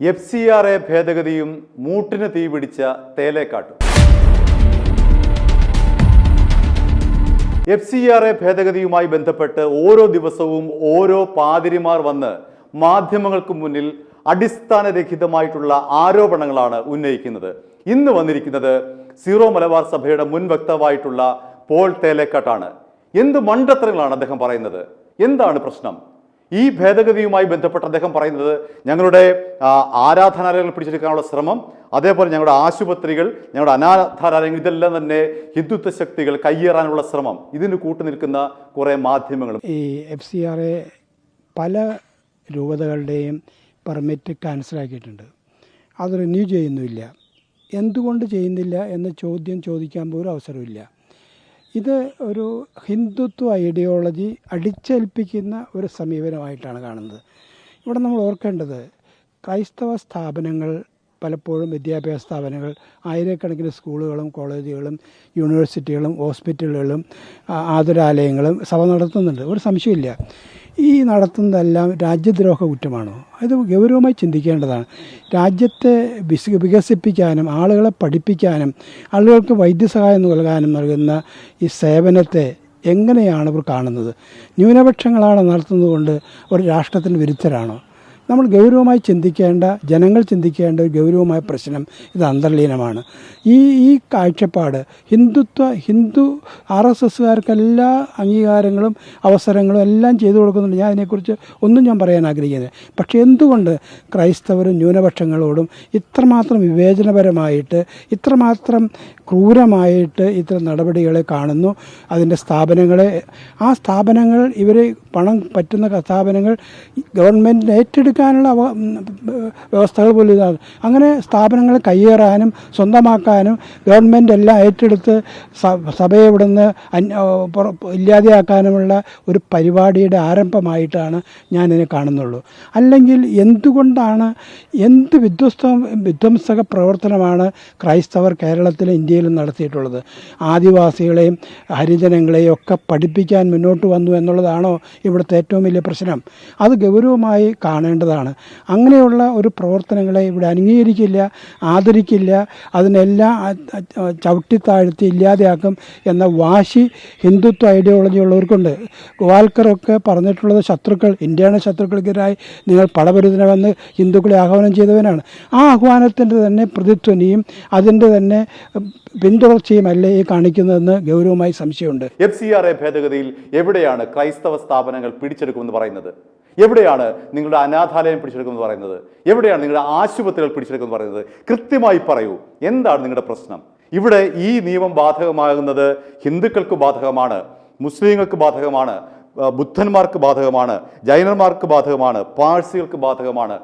FCRA ഭേദഗതിയും മൂട്ടിന് തീപിടിച്ച തേലേക്കാട്ടും. FCRA ഭേദഗതിയുമായി ബന്ധപ്പെട്ട് ഓരോ ദിവസവും ഓരോ പാതിരിമാർ വന്ന് മാധ്യമങ്ങൾക്ക് മുന്നിൽ അടിസ്ഥാനരഹിതമായിട്ടുള്ള ആരോപണങ്ങളാണ് ഉന്നയിക്കുന്നത്. ഇന്ന് വന്നിരിക്കുന്നത് സീറോ മലബാർ സഭയുടെ മുൻ വക്താവായിട്ടുള്ള പോൾ തേലേക്കാട്ടാണ്. എന്ത് മണ്ടത്തരങ്ങളാണ് അദ്ദേഹം പറയുന്നത്? എന്താണ് പ്രശ്നം? ഈ ഭേദഗതിയുമായി ബന്ധപ്പെട്ട് അദ്ദേഹം പറയുന്നത് ഞങ്ങളുടെ ആരാധനാലയങ്ങൾ പിടിച്ചെടുക്കാനുള്ള ശ്രമം, അതേപോലെ ഞങ്ങളുടെ ആശുപത്രികൾ, ഞങ്ങളുടെ അനാഥാലയങ്ങൾ, ഇതെല്ലാം തന്നെ ഹിന്ദുത്വ ശക്തികൾ കയ്യേറാനുള്ള ശ്രമം, ഇതിന് കൂട്ടുനിൽക്കുന്ന കുറേ മാധ്യമങ്ങളും. ഈ FCRA പല രൂപതകളുടെയും പെർമിറ്റ് ക്യാൻസലാക്കിയിട്ടുണ്ട്. അത് റിന്യൂ ചെയ്യുന്നുമില്ല. എന്തുകൊണ്ട് ചെയ്യുന്നില്ല എന്ന ചോദ്യം ചോദിക്കാൻ പോലും അവസരമില്ല. ഇത് ഒരു ഹിന്ദുത്വ ഐഡിയോളജി അടിച്ചേൽപ്പിക്കുന്ന ഒരു സമീപനമായിട്ടാണ് കാണുന്നത്. ഇവിടെ നമ്മൾ ഓർക്കേണ്ടത്, ക്രൈസ്തവ സ്ഥാപനങ്ങൾ പലപ്പോഴും വിദ്യാഭ്യാസ സ്ഥാപനങ്ങൾ, ആയിരക്കണക്കിന് സ്കൂളുകളും കോളേജുകളും യൂണിവേഴ്സിറ്റികളും ഹോസ്പിറ്റലുകളും ആതുരാലയങ്ങളും സഭ നടത്തുന്നുണ്ട്. ഒരു സംശയമില്ല. ഈ നടത്തുന്നതെല്ലാം രാജ്യദ്രോഹ കുറ്റമാണോ? അത് ഗൗരവമായി ചിന്തിക്കേണ്ടതാണ്. രാജ്യത്തെ വികസിപ്പിക്കാനും ആളുകളെ പഠിപ്പിക്കാനും ആളുകൾക്ക് വൈദ്യസഹായം നൽകാനും നൽകുന്ന ഈ സേവനത്തെ എങ്ങനെയാണ് ഇവർ കാണുന്നത്? ന്യൂനപക്ഷങ്ങളാണ് നടത്തുന്നതുകൊണ്ട് ഒരു രാഷ്ട്രത്തിന് വിരുദ്ധരാണോ? നമ്മൾ ഗൗരവമായി ചിന്തിക്കേണ്ട, ജനങ്ങൾ ചിന്തിക്കേണ്ട ഒരു ഗൗരവമായ പ്രശ്നം ഇത് അന്തർലീനമാണ്. ഈ കാഴ്ചപ്പാട് ഹിന്ദു RSSകാർക്ക് എല്ലാ അംഗീകാരങ്ങളും അവസരങ്ങളും എല്ലാം ചെയ്തു കൊടുക്കുന്നുണ്ട്. ഞാൻ അതിനെക്കുറിച്ച് ഒന്നും ഞാൻ പറയാൻ ആഗ്രഹിക്കുന്നത്. പക്ഷേ എന്തുകൊണ്ട് ക്രൈസ്തവരും ന്യൂനപക്ഷങ്ങളോടും ഇത്രമാത്രം വിവേചനപരമായിട്ട്, ഇത്രമാത്രം ക്രൂരമായിട്ട് ഇത്തരം നടപടികളെ കാണുന്നു? അതിൻ്റെ ആ സ്ഥാപനങ്ങൾ ഇവർ പണം പറ്റുന്ന സ്ഥാപനങ്ങൾ ഗവൺമെൻറ് ഏറ്റെടുക്കാനുള്ള വ്യവസ്ഥകൾ പോലും ഇതാണ്. അങ്ങനെ സ്ഥാപനങ്ങൾ കയ്യേറാനും സ്വന്തമാക്കാനും ഗവൺമെൻറ് എല്ലാം ഏറ്റെടുത്ത് സഭയെ ഇവിടുന്ന് ഇല്ലാതെയാക്കാനുമുള്ള ഒരു പരിപാടിയുടെ ആരംഭമായിട്ടാണ് ഞാനിതിനെ കാണുന്നുള്ളൂ. അല്ലെങ്കിൽ എന്തുകൊണ്ടാണ്, എന്ത് വിധ്വംസക പ്രവർത്തനമാണ് ക്രൈസ്തവർ കേരളത്തിലും ഇന്ത്യയിലും നടത്തിയിട്ടുള്ളത്? ആദിവാസികളെയും ഹരിജനങ്ങളെയും ഒക്കെ പഠിപ്പിക്കാൻ മുന്നോട്ട് വന്നു എന്നുള്ളതാണോ ഇവിടുത്തെ ഏറ്റവും വലിയ പ്രശ്നം? അത് ഗൗരവമായി കാണേണ്ടതാണ്. അങ്ങനെയുള്ള ഒരു പ്രവർത്തനങ്ങളെ ഇവിടെ അംഗീകരിക്കില്ല, ആദരിക്കില്ല, അതിനെല്ലാം ചവിട്ടിത്താഴ്ത്തി ഇല്ലാതെയാക്കും എന്ന വാശി ഹിന്ദുത്വ ഐഡിയോളജി ഉള്ളവർക്കുണ്ട്. ഗോവാൽക്കറൊക്കെ പറഞ്ഞിട്ടുള്ളത് ഇന്ത്യയുടെ ശത്രുക്കൾക്കെതിരായി നിങ്ങൾ പടപൊരുതണമെന്ന് ഹിന്ദുക്കളെ ആഹ്വാനം ചെയ്തവനാണ്. ആ ആഹ്വാനത്തിൻ്റെ തന്നെ പ്രതിധ്വനിയും അതിൻ്റെ തന്നെ പിന്തുടർച്ചയുമല്ലേ ഈ കാണിക്കുന്നതെന്ന് ഗൗരവമായി സംശയമുണ്ട്. FCRA ഭേദഗതിയിൽ എവിടെയാണ് ക്രൈസ്തവ സ്ഥാപനങ്ങൾ പിടിച്ചെടുക്കുമെന്ന് പറയുന്നത്? എവിടെയാണ് നിങ്ങളുടെ അനാഥാലയം പിടിച്ചെടുക്കുമെന്ന് പറയുന്നത്? എവിടെയാണ് നിങ്ങളുടെ ആശുപത്രികൾ പിടിച്ചെടുക്കുമെന്ന് പറയുന്നത്? കൃത്യമായി പറയൂ, എന്താണ് നിങ്ങളുടെ പ്രശ്നം? ഇവിടെ ഈ നിയമം ബാധകമാകുന്നത് ഹിന്ദുക്കൾക്ക് ബാധകമാണ്, മുസ്ലിങ്ങൾക്ക് ബാധകമാണ്, ബുദ്ധന്മാർക്ക് ബാധകമാണ്, ജൈനന്മാർക്ക് ബാധകമാണ്, പാഴ്സികൾക്ക് ബാധകമാണ്.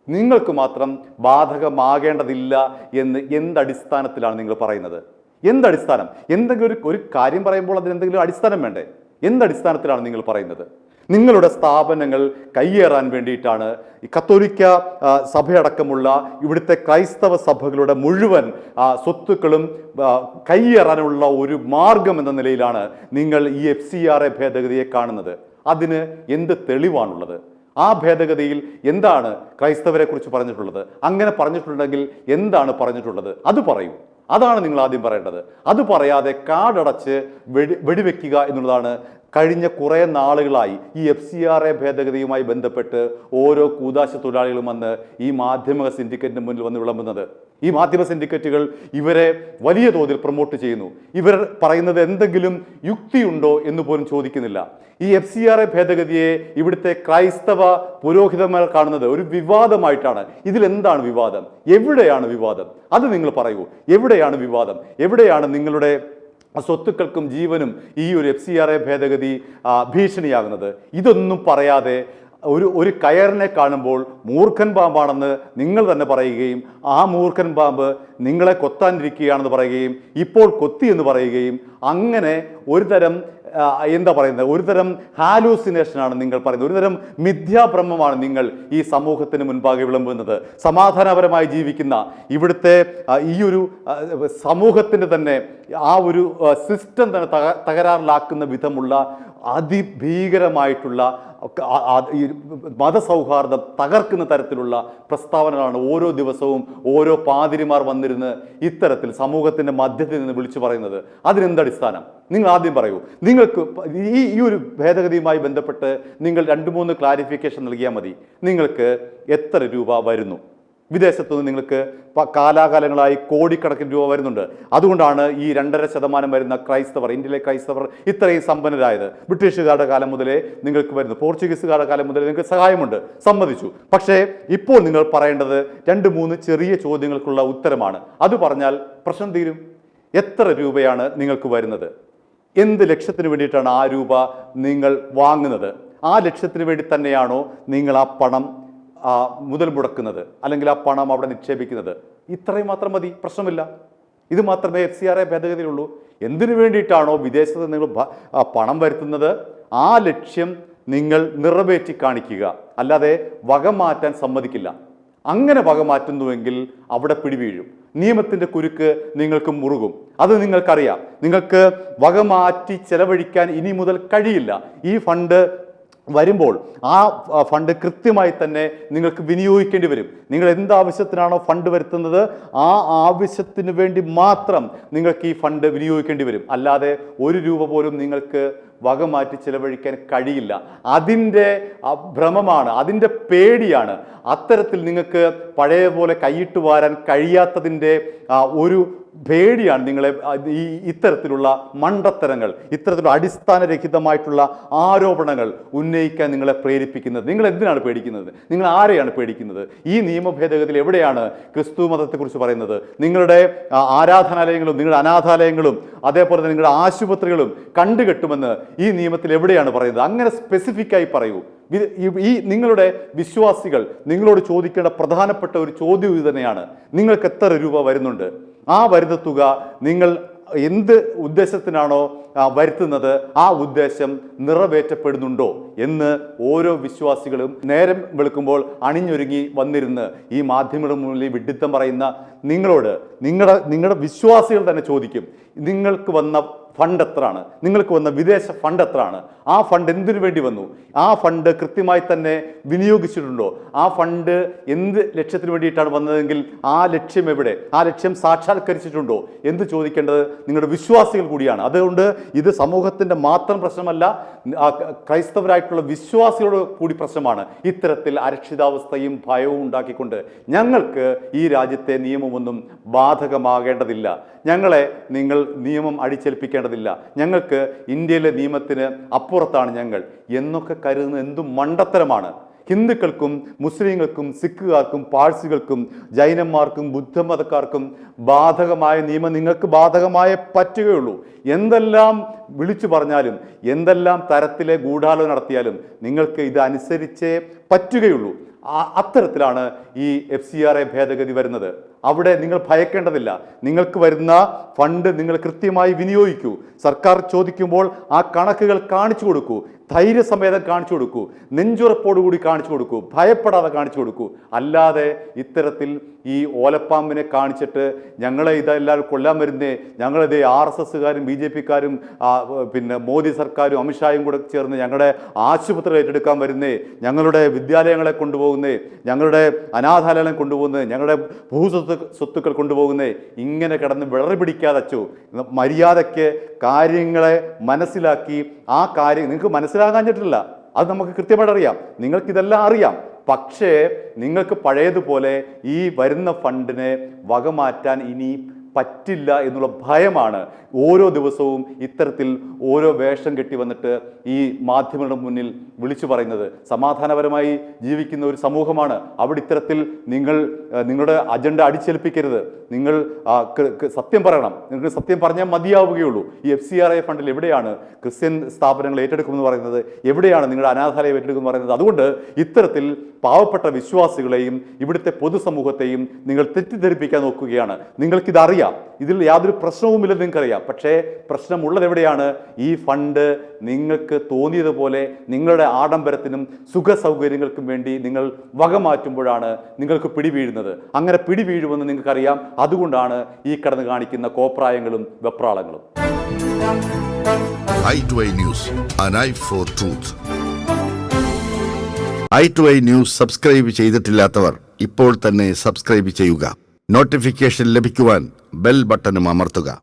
നിങ്ങൾക്ക് മാത്രം ബാധകമാകേണ്ടതില്ല എന്ന് എന്തടിസ്ഥാനത്തിലാണ് നിങ്ങൾ പറയുന്നത്? എന്തടിസ്ഥാനം? എന്തെങ്കിലും ഒരു കാര്യം പറയുമ്പോൾ അതിന് എന്തെങ്കിലും അടിസ്ഥാനം വേണ്ടേ? എന്തടിസ്ഥാനത്തിലാണ് നിങ്ങൾ പറയുന്നത്? നിങ്ങളുടെ സ്ഥാപനങ്ങൾ കയ്യേറാൻ വേണ്ടിയിട്ടാണ് ഈ കത്തോലിക്ക സഭയടക്കമുള്ള ഇവിടുത്തെ ക്രൈസ്തവ സഭകളുടെ മുഴുവൻ സ്വത്തുക്കളും കയ്യേറാനുള്ള ഒരു മാർഗം എന്ന നിലയിലാണ് നിങ്ങൾ ഈ FCRA ഭേദഗതിയെ കാണുന്നത്. അതിന് എന്ത് തെളിവാണുള്ളത്? ആ ഭേദഗതിയിൽ എന്താണ് ക്രൈസ്തവരെ കുറിച്ച് പറഞ്ഞിട്ടുള്ളത്? അങ്ങനെ പറഞ്ഞിട്ടുണ്ടെങ്കിൽ എന്താണ് പറഞ്ഞിട്ടുള്ളത്? അത് പറയൂ. അതാണ് നിങ്ങൾ ആദ്യം പറയേണ്ടത്. അത് പറയാതെ കാടടച്ച് വെടിവെക്കുക എന്നുള്ളതാണ് കഴിഞ്ഞ കുറേ നാളുകളായി ഈ FCRA ഭേദഗതിയുമായി ബന്ധപ്പെട്ട് ഓരോ കൂദാശ തൊഴിലാളികളും വന്ന് ഈ മാധ്യമ സിൻഡിക്കേറ്റിന് മുന്നിൽ വന്ന് വിളമ്പുന്നത്. ഈ മാധ്യമ സിൻഡിക്കേറ്റുകൾ ഇവരെ വലിയ തോതിൽ പ്രൊമോട്ട് ചെയ്യുന്നു. ഇവർ പറയുന്നത് എന്തെങ്കിലും യുക്തിയുണ്ടോ എന്ന് പോലും ചോദിക്കുന്നില്ല. ഈ FCRA ഭേദഗതിയെ ഇവിടുത്തെ ക്രൈസ്തവ പുരോഹിതന്മാർ കാണുന്നത് ഒരു വിവാദമായിട്ടാണ്. ഇതിലെന്താണ് വിവാദം? എവിടെയാണ് വിവാദം? അത് നിങ്ങൾ പറയൂ. എവിടെയാണ് വിവാദം? എവിടെയാണ് നിങ്ങളുടെ സ്വത്തുക്കൾക്കും ജീവനും ഈ ഒരു FCRA ഭേദഗതി ഭീഷണിയാകുന്നത്? ഇതൊന്നും പറയാതെ ഒരു കയറിനെ കാണുമ്പോൾ മൂർഖൻ പാമ്പാണെന്ന് നിങ്ങൾ തന്നെ പറയുകയും ആ മൂർഖൻ പാമ്പ് നിങ്ങളെ കൊത്താനിരിക്കുകയാണെന്ന് പറയുകയും ഇപ്പോൾ കൊത്തി എന്ന് പറയുകയും അങ്ങനെ ഒരുതരം ഒരുതരം ഹാലൂസിനേഷനാണ് നിങ്ങൾ പറയുന്നത്, ഒരുതരം മിഥ്യാഭ്രമമാണ് നിങ്ങൾ ഈ സമൂഹത്തിന് മുൻപാകെ വിളമ്പുന്നത്. സമാധാനപരമായി ജീവിക്കുന്ന ഇവിടുത്തെ ഈ ഒരു സമൂഹത്തിൻ്റെ തന്നെ ആ ഒരു സിസ്റ്റം തന്നെ തകരാറിലാക്കുന്ന വിധമുള്ള അതിഭീകരമായിട്ടുള്ള ഈ മതസൗഹാർദ്ദം തകർക്കുന്ന തരത്തിലുള്ള പ്രസ്താവനകളാണ് ഓരോ ദിവസവും ഓരോ പാതിരിമാർ വന്നിരുന്ന് ഇത്തരത്തിൽ സമൂഹത്തിൻ്റെ മധ്യത്തിൽ നിന്ന് വിളിച്ചു പറയുന്നത്. അതിനെന്തടിസ്ഥാനം? നിങ്ങൾ ആദ്യം പറയൂ. നിങ്ങൾക്ക് ഈ ഒരു ഭേദഗതിയുമായി ബന്ധപ്പെട്ട് നിങ്ങൾ 2-3 ക്ലാരിഫിക്കേഷൻ നൽകിയാൽ മതി. നിങ്ങൾക്ക് എത്ര രൂപ വരുന്നു? വിദേശത്തുനിന്ന് നിങ്ങൾക്ക് കാലാകാലങ്ങളായി കോടിക്കണക്കിന് രൂപ വരുന്നുണ്ട്. അതുകൊണ്ടാണ് ഈ 2.5% വരുന്ന ക്രൈസ്തവർ, ഇന്ത്യയിലെ ക്രൈസ്തവർ ഇത്രയും സമ്പന്നരായത്. ബ്രിട്ടീഷുകാരുടെ കാലം മുതലേ നിങ്ങൾക്ക് വരുന്നു, പോർച്ചുഗീസുകാരുടെ കാലം മുതലേ നിങ്ങൾക്ക് സഹായമുണ്ട്, സമ്മതിച്ചു. പക്ഷേ ഇപ്പോൾ നിങ്ങൾ പറയേണ്ടത് 2-3 ചെറിയ ചോദ്യങ്ങൾക്കുള്ള ഉത്തരമാണ്. അത് പറഞ്ഞാൽ പ്രശ്നം തീരും. എത്ര രൂപയാണ് നിങ്ങൾക്ക് വരുന്നത്? എന്ത് ലക്ഷ്യത്തിന് വേണ്ടിയിട്ടാണ് ആ രൂപ നിങ്ങൾ വാങ്ങുന്നത്? ആ ലക്ഷ്യത്തിന് വേണ്ടി തന്നെയാണോ നിങ്ങൾ ആ പണം മുതൽ മുടക്കുന്നത്, അല്ലെങ്കിൽ ആ പണം അവിടെ നിക്ഷേപിക്കുന്നത്? ഇത്രയും മാത്രം മതി, പ്രശ്നമില്ല. ഇത് മാത്രമേ FCRA ഭേദഗതിയുള്ളൂ. എന്തിനു വേണ്ടിയിട്ടാണോ വിദേശത്ത് നിങ്ങൾ പണം വരുത്തുന്നത്, ആ ലക്ഷ്യം നിങ്ങൾ നിറവേറ്റി കാണിക്കുക, അല്ലാതെ വകമാറ്റാൻ സമ്മതിക്കില്ല. അങ്ങനെ വകമാറ്റുന്നുവെങ്കിൽ അവിടെ പിടിവീഴും, നിയമത്തിൻ്റെ കുരുക്ക് നിങ്ങൾക്ക് മുറുകും. അത് നിങ്ങൾക്കറിയാം. നിങ്ങൾക്ക് വകമാറ്റി ചെലവഴിക്കാൻ ഇനി മുതൽ കഴിയില്ല. ഈ ഫണ്ട് വരുമ്പോൾ ആ ഫണ്ട് കൃത്യമായി തന്നെ നിങ്ങൾക്ക് വിനിയോഗിക്കേണ്ടി വരും. നിങ്ങൾ എന്താവശ്യത്തിനാണോ ഫണ്ട് വരുത്തുന്നത്, ആ ആവശ്യത്തിന് വേണ്ടി മാത്രം നിങ്ങൾക്ക് ഈ ഫണ്ട് വിനിയോഗിക്കേണ്ടി വരും. അല്ലാതെ 1 രൂപ പോലും നിങ്ങൾക്ക് വകമാറ്റി ചിലവഴിക്കാൻ കഴിയില്ല. അതിൻ്റെ ഭ്രമമാണ്, അതിൻ്റെ പേടിയാണ്. അത്തരത്തിൽ നിങ്ങൾക്ക് പഴയ പോലെ കൈയിട്ട് വാരാൻ കഴിയാത്തതിൻ്റെ ഒരു പേടിയാണ് നിങ്ങളെ ഇത്തരത്തിലുള്ള മണ്ടത്തരങ്ങൾ, ഇത്തരത്തിലുള്ള അടിസ്ഥാനരഹിതമായിട്ടുള്ള ആരോപണങ്ങൾ ഉന്നയിക്കാൻ നിങ്ങളെ പ്രേരിപ്പിക്കുന്നത്. നിങ്ങൾ എന്തിനാണ് പേടിക്കുന്നത്? നിങ്ങൾ ആരെയാണ് പേടിക്കുന്നത്? ഈ നിയമ ഭേദഗതിയിൽ എവിടെയാണ് ക്രിസ്തു മതത്തെക്കുറിച്ച് പറയുന്നത്? നിങ്ങളുടെ ആരാധനാലയങ്ങളും നിങ്ങളുടെ അനാഥാലയങ്ങളും അതേപോലെ തന്നെ നിങ്ങളുടെ ആശുപത്രികളും കണ്ടുകെട്ടുമെന്ന് ഈ നിയമത്തിൽ എവിടെയാണ് പറയുന്നത്? അങ്ങനെ സ്പെസിഫിക്കായി പറയൂ. ഈ നിങ്ങളുടെ വിശ്വാസികൾ നിങ്ങളോട് ചോദിക്കേണ്ട പ്രധാനപ്പെട്ട ഒരു ചോദ്യം ഇത് തന്നെയാണ്. നിങ്ങൾക്ക് എത്ര രൂപ വരുന്നുണ്ട്? ആ വരുന്ന തുക നിങ്ങൾ എന്ത് ഉദ്ദേശത്തിനാണോ വരുത്തുന്നത്, ആ ഉദ്ദേശം നിറവേറ്റപ്പെടുന്നുണ്ടോ എന്ന് ഓരോ വിശ്വാസികളും നേരം വെളുക്കുമ്പോൾ അണിഞ്ഞൊരുങ്ങി വന്നിരുന്ന് ഈ മാധ്യമങ്ങളുടെ മുന്നിൽ വിഡ്ഢിത്തം പറയുന്ന നിങ്ങളോട് നിങ്ങളുടെ വിശ്വാസികൾ തന്നെ ചോദിക്കും, നിങ്ങൾക്ക് വന്ന ഫണ്ട് എത്രയാണ്? നിങ്ങൾക്ക് വന്ന വിദേശ ഫണ്ട് എത്രയാണ്? ആ ഫണ്ട് എന്തിനു വേണ്ടി വന്നു? ആ ഫണ്ട് കൃത്യമായി തന്നെ വിനിയോഗിച്ചിട്ടുണ്ടോ? ആ ഫണ്ട് എന്ത് ലക്ഷ്യത്തിന് വേണ്ടിയിട്ടാണ് വന്നതെങ്കിൽ ആ ലക്ഷ്യം എവിടെ? ആ ലക്ഷ്യം സാക്ഷാത്കരിച്ചിട്ടുണ്ടോ എന്ന് ചോദിക്കേണ്ടത് നിങ്ങളുടെ വിശ്വാസികൾ കൂടിയാണ്. അതുകൊണ്ട് ഇത് സമൂഹത്തിൻ്റെ മാത്രം പ്രശ്നമല്ല, ക്രൈസ്തവരായിട്ടുള്ള വിശ്വാസികളുടെ കൂടി പ്രശ്നമാണ്. ഇത്തരത്തിൽ അരക്ഷിതാവസ്ഥയും ഭയവും ഉണ്ടാക്കിക്കൊണ്ട് ഞങ്ങൾക്ക് ഈ രാജ്യത്തെ നിയമമൊന്നും ബാധകമാകേണ്ടതില്ല, ഞങ്ങളെ നിങ്ങൾ നിയമം അടിച്ചേൽപ്പിക്കേണ്ടതില്ല, ഞങ്ങൾക്ക് ഇന്ത്യയിലെ നിയമത്തിന് അപ്പുറത്താണ് ഞങ്ങൾ എന്നൊക്കെ കരുതുന്നത് എന്തും മണ്ടത്തരമാണ്. ഹിന്ദുക്കൾക്കും മുസ്ലിങ്ങൾക്കും സിഖുകാർക്കും പാഴ്സികൾക്കും ജൈനന്മാർക്കും ബുദ്ധമതക്കാർക്കും ബാധകമായ നിയമം നിങ്ങൾക്ക് ബാധകമായേ പറ്റുകയുള്ളൂ. എന്തെല്ലാം വിളിച്ചു പറഞ്ഞാലും എന്തെല്ലാം തരത്തിലെ ഗൂഢാലോചന നടത്തിയാലും നിങ്ങൾക്ക് ഇത് അനുസരിച്ചേ പറ്റുകയുള്ളൂ. അത്തരത്തിലാണ് ഈ FCRA ഭേദഗതി വരുന്നത്. അവിടെ നിങ്ങൾ ഭയക്കേണ്ടതില്ല. നിങ്ങൾക്ക് വരുന്ന ഫണ്ട് നിങ്ങൾ കൃത്യമായി വിനിയോഗിക്കൂ. സർക്കാർ ചോദിക്കുമ്പോൾ ആ കണക്കുകൾ കാണിച്ചു കൊടുക്കൂ, ധൈര്യസമേതം കാണിച്ചു കൊടുക്കൂ, നെഞ്ചുറപ്പോടുകൂടി കാണിച്ചു കൊടുക്കൂ, ഭയപ്പെടാതെ കാണിച്ചു കൊടുക്കൂ. അല്ലാതെ ഇത്തരത്തിൽ ഈ ഓലപ്പാമ്പിനെ കാണിച്ചിട്ട് ഞങ്ങളെ ഇതെല്ലാവരും കൊല്ലാൻ വരുന്നേ, ഞങ്ങളിതേ RSSകാരും BJPക്കാരും പിന്നെ മോദി സർക്കാരും അമിത്ഷായും കൂടെ ചേർന്ന് ഞങ്ങളുടെ ആശുപത്രി ഏറ്റെടുക്കാൻ വരുന്നേ, ഞങ്ങളുടെ വിദ്യാലയങ്ങളെ കൊണ്ടുപോകുന്നേ, ഞങ്ങളുടെ അനാഥാലയം കൊണ്ടുപോകുന്നേ, ഞങ്ങളുടെ സ്വത്തുക്കൾ കൊണ്ടുപോകുന്നേ, ഇങ്ങനെ കിടന്ന് വിളറി പിടിക്കാതെ അച്ചു മര്യാദയ്ക്ക് കാര്യങ്ങളെ മനസ്സിലാക്കി ആ കാര്യം നിങ്ങൾക്ക് മനസ്സിലാകാഞ്ഞിട്ടില്ല, അത് നമുക്ക് കൃത്യമായിട്ട് അറിയാം. നിങ്ങൾക്കിതെല്ലാം അറിയാം. പക്ഷേ നിങ്ങൾക്ക് പഴയതുപോലെ ഈ വരുന്ന ഫണ്ടിനെ വകമാറ്റാൻ ഇനി പറ്റില്ല എന്നുള്ള ഭയമാണ് ഓരോ ദിവസവും ഇത്തരത്തിൽ ഓരോ വേഷം കെട്ടി വന്നിട്ട് ഈ മാധ്യമങ്ങളുടെ മുന്നിൽ വിളിച്ചു പറയുന്നത്. സമാധാനപരമായി ജീവിക്കുന്ന ഒരു സമൂഹമാണ്. അവിടെ ഇത്തരത്തിൽ നിങ്ങളുടെ അജണ്ട അടിച്ചേൽപ്പിക്കരുത്. നിങ്ങൾ സത്യം പറയണം. നിങ്ങൾക്ക് സത്യം പറഞ്ഞാൽ മതിയാവുകയുള്ളൂ. ഈ FCRA ഫണ്ടിൽ എവിടെയാണ് ക്രിസ്ത്യൻ സ്ഥാപനങ്ങൾ ഏറ്റെടുക്കുമെന്ന് പറയുന്നത്? എവിടെയാണ് നിങ്ങളുടെ അനാഥാലയം ഏറ്റെടുക്കുമെന്ന് പറയുന്നത്? അതുകൊണ്ട് ഇത്തരത്തിൽ പാവപ്പെട്ട വിശ്വാസികളെയും ഇവിടുത്തെ പൊതുസമൂഹത്തെയും നിങ്ങൾ തെറ്റിദ്ധരിപ്പിക്കാൻ നോക്കുകയാണ്. നിങ്ങൾക്കിതറിയാം, ഇതിൽ യാതൊരു പ്രശ്നവുമില്ലെന്ന് നിങ്ങൾക്കറിയാം. പക്ഷേ പ്രശ്നമുള്ളത് എവിടെയാണ്? ഈ ഫണ്ട് നിങ്ങൾക്ക് തോന്നിയതുപോലെ നിങ്ങളുടെ ആഡംബരത്തിനും സുഖ സൗകര്യങ്ങൾക്കും വേണ്ടി നിങ്ങൾ വകമാറ്റുമ്പോഴാണ് നിങ്ങൾക്ക് പിടിവീഴുന്നത്. അങ്ങനെ പിടിവീഴുമെന്ന് നിങ്ങൾക്കറിയാം. അതുകൊണ്ടാണ് ഈ കടന്ന് കാണിക്കുന്ന കോപ്രായങ്ങളും വെപ്രാളങ്ങളും. i2i News, an eye for truth. i2i News subscribe ചെയ്തിട്ടില്ലാത്തവർ ഇപ്പോൾ തന്നെ സബ്സ്ക്രൈബ് ചെയ്യുക. നോട്ടിഫിക്കേഷൻ ലഭിക്കുവാൻ ബെൽ ബട്ടണും അമർത്തുക.